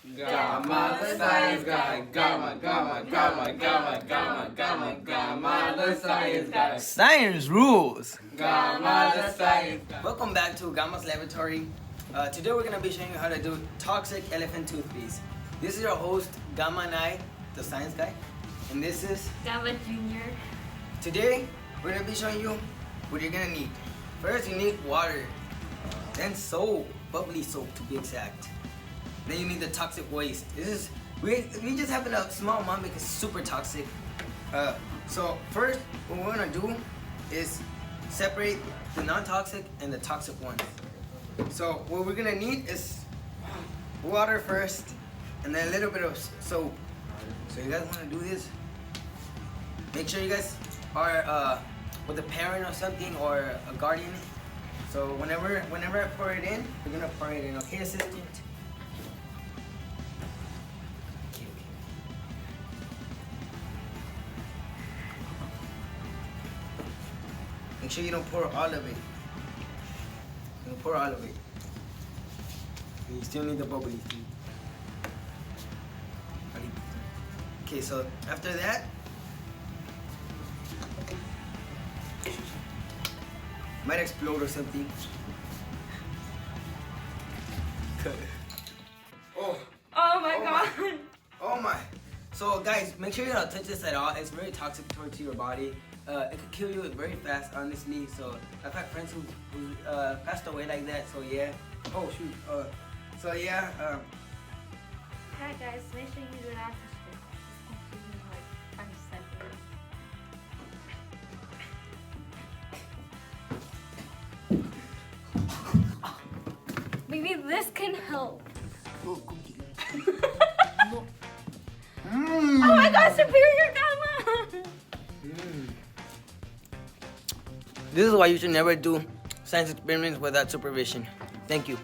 Gamma the science guy. Gamma, gamma, gamma, gamma, gamma, gamma, gamma the science guy. Science rules. Gamma the science guy. Welcome back to Gamma's Laboratory. Today we're going to be showing you how to do toxic elephant toothpaste. This is your host, Gamma and I, the science guy. And this is Gamma Junior. Today we're going to be showing you what you're going to need. First you need water, then soap, bubbly soap to be exact. Then you need the toxic waste. We just have a small amount because it's super toxic. So first, what we're gonna do is separate the non-toxic and the toxic ones. So what we're gonna need is water first, and then a little bit of soap. So you guys wanna do this? Make sure you guys are with a parent or something or a guardian. So whenever I pour it in, we're gonna pour it in. Okay, assistant? Make sure you don't pour all of it. You pour all of it. And you still need the bubbly too. Okay, so after that, might explode or something. Oh. Oh my god. Oh my. So guys, make sure you don't touch this at all. It's very toxic towards your body. It could kill you very fast, honestly. So I've had friends who passed away like that. So yeah. Oh shoot. So yeah. Hi guys, make sure you do not touch this. It's completely like unacceptable. Maybe this can help. Oh, cookie. Oh my god, superior gamma! This is why you should never do science experiments without supervision. Thank you.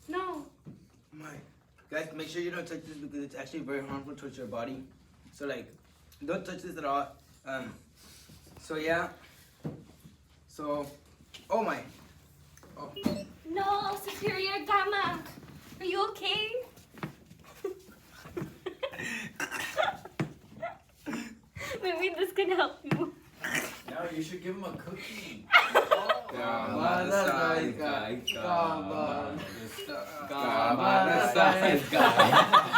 No. My guys, make sure you don't touch this because it's actually very harmful towards your body. So like, don't touch this at all. So yeah. So, oh my. Oh. No, superior gamma. Are you okay? Maybe this can help you. No, you should give him a cookie. Gamma the science guy. Gamma the science guy.